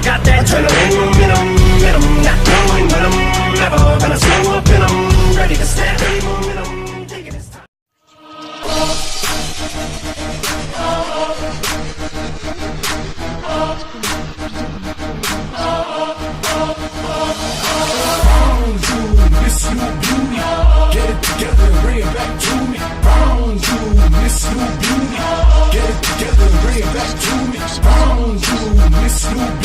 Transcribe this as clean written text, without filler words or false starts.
got that adrenaline momentum, not going with 'em, never gonna slow up in 'em, ready to snap any momentum, thinking it's time. Found you, Miss New Beauty. Get it together and bring it back to me. Found you, Miss New Beauty. Get it together and bring it back to me. Found you, Miss New Beauty.